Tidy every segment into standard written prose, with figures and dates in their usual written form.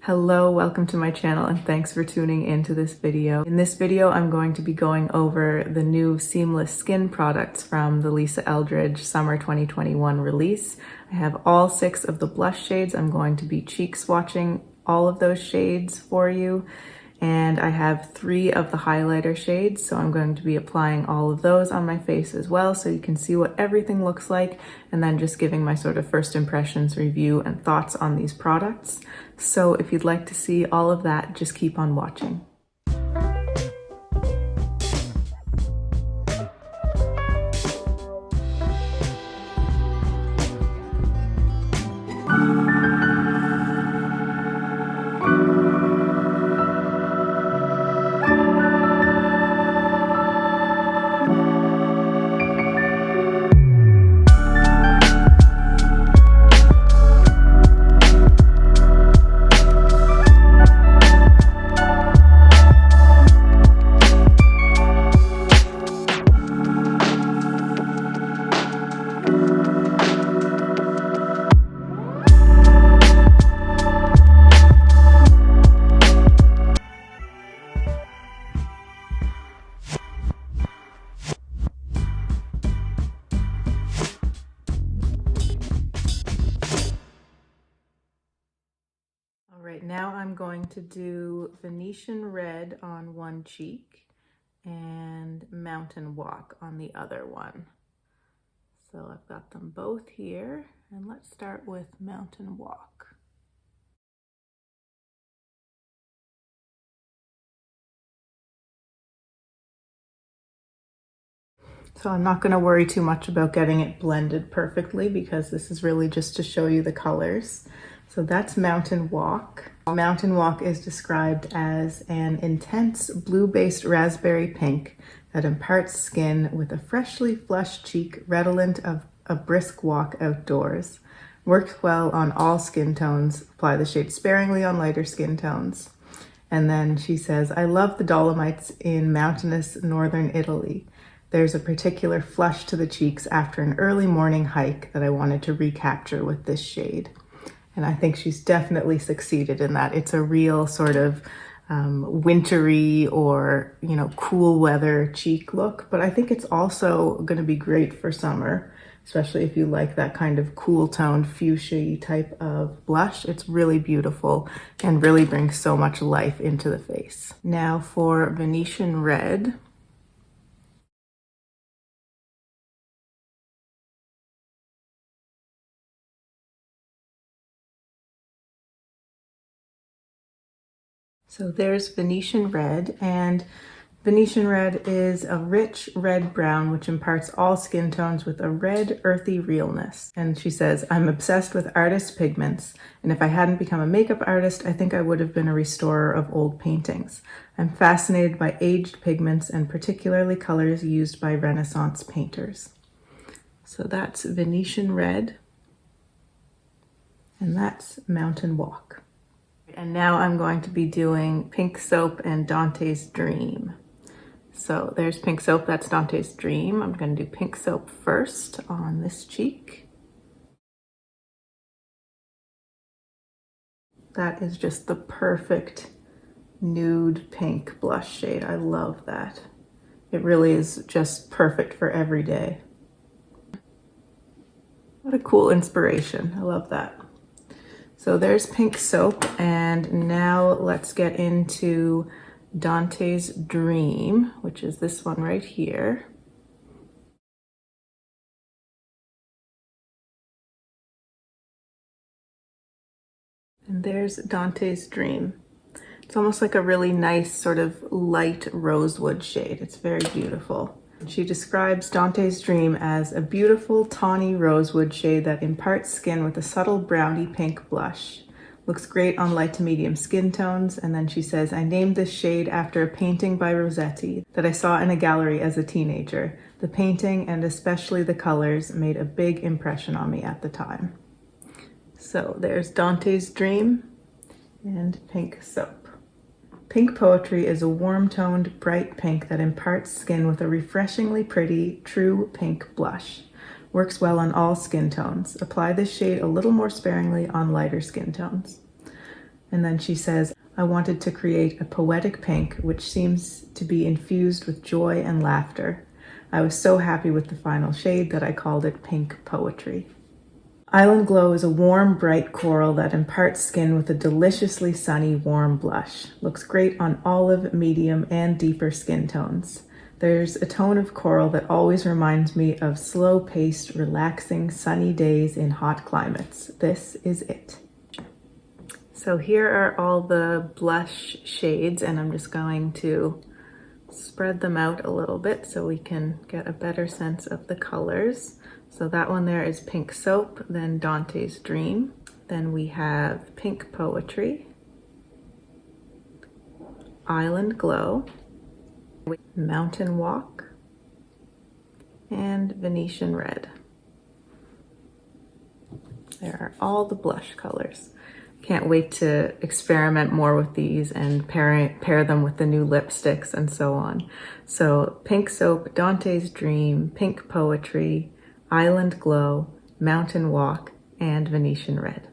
Hello, welcome to my channel and thanks for tuning into this video. In this video, I'm going to be going over the new Seamless Skin products from the Lisa Eldridge Summer 2021 release. I have all 6 of the blush shades. I'm going to be cheek swatching all of those shades for you. And I have 3 of the highlighter shades, so I'm going to be applying all of those on my face as well so you can see what everything looks like, and then just giving my sort of first impressions, review, and thoughts on these products. So if you'd like to see all of that, just keep on watching. Right now I'm going to do Venetian Red on one cheek and Mountain Walk on the other one. So I've got them both here, and let's start with Mountain Walk. So I'm not going to worry too much about getting it blended perfectly because this is really just to show you the colors. So that's Mountain Walk. Mountain Walk is described as an intense blue-based raspberry pink that imparts skin with a freshly flushed cheek redolent of a brisk walk outdoors. Works well on all skin tones. Apply the shade sparingly on lighter skin tones. And then she says, I love the Dolomites in mountainous northern Italy. There's a particular flush to the cheeks after an early morning hike that I wanted to recapture with this shade. And I think she's definitely succeeded in that. It's a real sort of wintry or, cool weather cheek look, but I think it's also going to be great for summer, especially if you like that kind of cool toned fuchsia type of blush. It's really beautiful and really brings so much life into the face. Now for Venetian Red. So there's Venetian Red, and Venetian Red is a rich red brown which imparts all skin tones with a red earthy realness. And she says, I'm obsessed with artist pigments, and if I hadn't become a makeup artist, I think I would have been a restorer of old paintings. I'm fascinated by aged pigments and particularly colors used by Renaissance painters. So that's Venetian Red, and that's Mountain Walk. And now I'm going to be doing Pink Soap and Dante's Dream. So there's Pink Soap, that's Dante's Dream. I'm going to do Pink Soap first on this cheek. That is just the perfect nude pink blush shade. I love that. It really is just perfect for every day. What a cool inspiration. I love that. So there's Pink Soap, and now let's get into Dante's Dream, which is this one right here. And there's Dante's Dream. It's almost like a really nice sort of light rosewood shade. It's very beautiful. She describes Dante's Dream as a beautiful tawny rosewood shade that imparts skin with a subtle browny pink blush. Looks great on light to medium skin tones. And then she says, I named this shade after a painting by Rossetti that I saw in a gallery as a teenager. The painting, and especially the colors, made a big impression on me at the time. So there's Dante's Dream and Pink Soap. Pink Poetry is a warm-toned, bright pink that imparts skin with a refreshingly pretty, true pink blush. Works well on all skin tones. Apply this shade a little more sparingly on lighter skin tones. And then she says, I wanted to create a poetic pink which seems to be infused with joy and laughter. I was so happy with the final shade that I called it Pink Poetry. Island Glow is a warm, bright coral that imparts skin with a deliciously sunny, warm blush. Looks great on olive, medium, and deeper skin tones. There's a tone of coral that always reminds me of slow-paced, relaxing, sunny days in hot climates. This is it. So here are all the blush shades, and I'm just going to spread them out a little bit so we can get a better sense of the colors. So that one there is Pink Soap, then Dante's Dream. Then we have Pink Poetry, Island Glow, Mountain Walk, and Venetian Red. There are all the blush colors. Can't wait to experiment more with these and pair them with the new lipsticks and so on. So Pink Soap, Dante's Dream, Pink Poetry, Island Glow, Mountain Walk, and Venetian Red.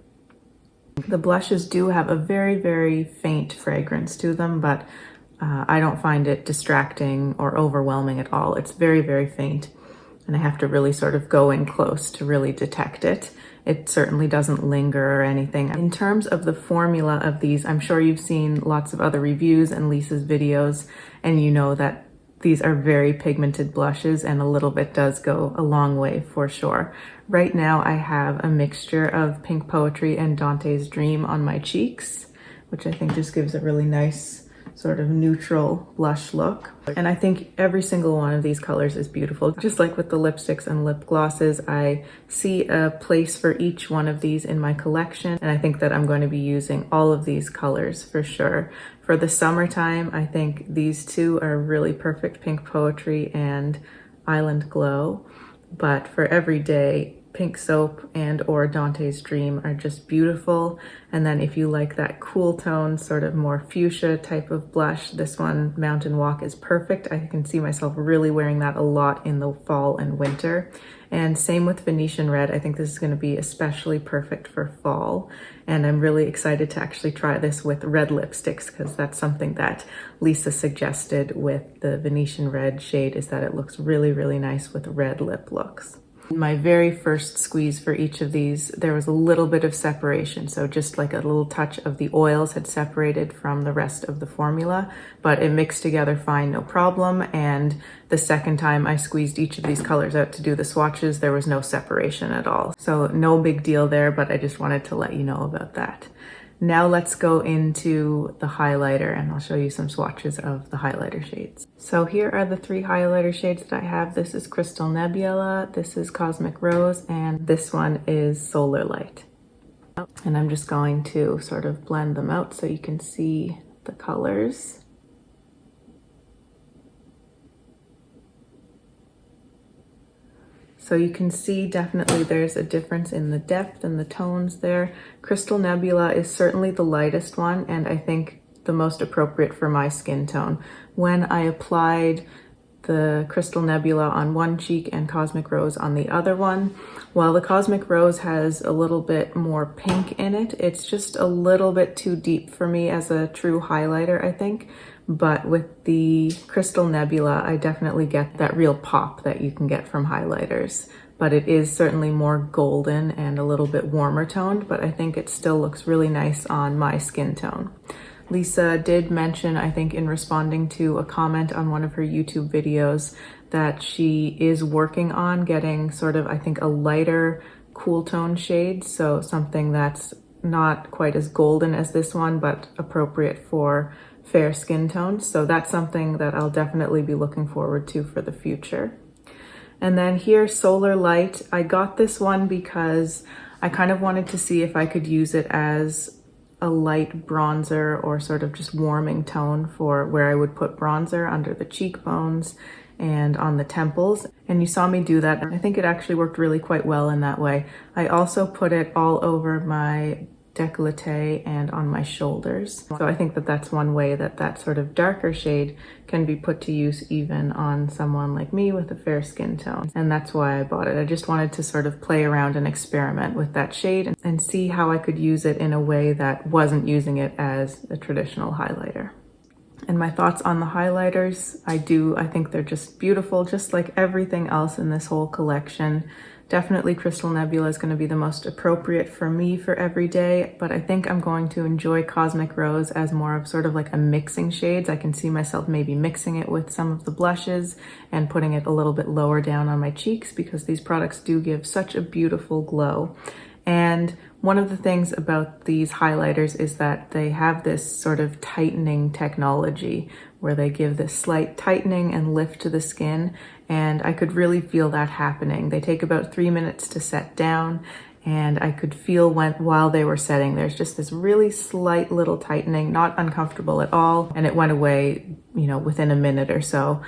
The blushes do have a very, very faint fragrance to them, but I don't find it distracting or overwhelming at all. It's very, very faint, and I have to really sort of go in close to really detect it. It certainly doesn't linger or anything. In terms of the formula of these, I'm sure you've seen lots of other reviews and Lisa's videos, and you know that these are very pigmented blushes, and a little bit does go a long way for sure. Right now I have a mixture of Pink Poetry and Dante's Dream on my cheeks, which I think just gives a really nice sort of neutral blush look. And I think every single one of these colors is beautiful. Just like with the lipsticks and lip glosses, I see a place for each one of these in my collection, and I think that I'm going to be using all of these colors for sure. For the summertime, I think these two are really perfect, Pink Poetry and Island Glow. But for every day, Pink Soap and or Dante's Dream are just beautiful. And then if you like that cool tone, sort of more fuchsia type of blush, this one, Mountain Walk, is perfect. I can see myself really wearing that a lot in the fall and winter. And same with Venetian Red. I think this is going to be especially perfect for fall. And I'm really excited to actually try this with red lipsticks, because that's something that Lisa suggested with the Venetian Red shade, is that it looks really, really nice with red lip looks. In my very first squeeze for each of these, there was a little bit of separation. So just like a little touch of the oils had separated from the rest of the formula, but it mixed together fine, no problem. And the second time I squeezed each of these colors out to do the swatches, there was no separation at all. So no big deal there, but I just wanted to let you know about that. Now let's go into the highlighter, and I'll show you some swatches of the highlighter shades. So here are the three highlighter shades that I have. This is Crystal Nebula, this is Cosmic Rose, and this one is Solar Light. And I'm just going to sort of blend them out so you can see the colors. So you can see definitely there's a difference in the depth and the tones there. Crystal Nebula is certainly the lightest one, and I think the most appropriate for my skin tone. When I applied the Crystal Nebula on one cheek and Cosmic Rose on the other one, while the Cosmic Rose has a little bit more pink in it, it's just a little bit too deep for me as a true highlighter, I think. But with the Crystal Nebula, I definitely get that real pop that you can get from highlighters. But it is certainly more golden and a little bit warmer toned, but I think it still looks really nice on my skin tone. Lisa did mention, I think in responding to a comment on one of her YouTube videos, that she is working on getting sort of, I think, a lighter cool tone shade. So something that's not quite as golden as this one, but appropriate for fair skin tones. So that's something that I'll definitely be looking forward to for the future. And then here, Solar Light. I got this one because I kind of wanted to see if I could use it as a light bronzer or sort of just warming tone for where I would put bronzer under the cheekbones and on the temples. And you saw me do that. I think it actually worked really quite well in that way. I also put it all over my décolleté and on my shoulders. So I think that that's one way that that sort of darker shade can be put to use even on someone like me with a fair skin tone. And that's why I bought it. I just wanted to sort of play around and experiment with that shade and see how I could use it in a way that wasn't using it as a traditional highlighter. And my thoughts on the highlighters, I think they're just beautiful, just like everything else in this whole collection. Definitely Crystal Nebula is going to be the most appropriate for me for every day, but I think I'm going to enjoy Cosmic Rose as more of sort of like a mixing shades. I can see myself maybe mixing it with some of the blushes and putting it a little bit lower down on my cheeks because these products do give such a beautiful glow. And one of the things about these highlighters is that they have this sort of tightening technology where they give this slight tightening and lift to the skin, and I could really feel that happening. They take about 3 minutes to set down, and I could feel while they were setting, there's just this really slight little tightening, not uncomfortable at all, and it went away, you know, within a minute or so.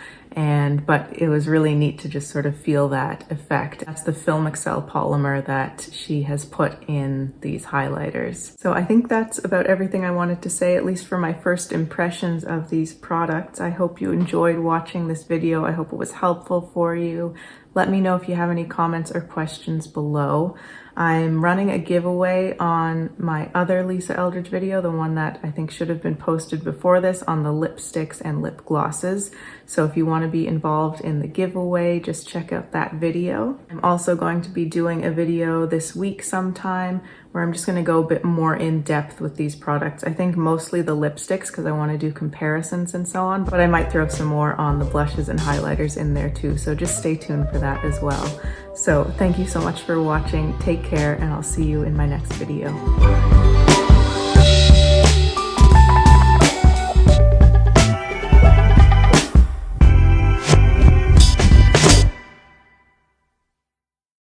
But it was really neat to just sort of feel that effect. That's the Film Excel polymer that she has put in these highlighters. So I think that's about everything I wanted to say, at least for my first impressions of these products. I hope you enjoyed watching this video. I hope it was helpful for you. Let me know if you have any comments or questions below. I'm running a giveaway on my other Lisa Eldridge video, the one that I think should have been posted before this, on the lipsticks and lip glosses. So if you want to be involved in the giveaway, just check out that video. I'm also going to be doing a video this week sometime where I'm just going to go a bit more in depth with these products. I think mostly the lipsticks because I want to do comparisons and so on, but I might throw some more on the blushes and highlighters in there too. So just stay tuned for that as well. So thank you so much for watching. Take care, and I'll see you in my next video.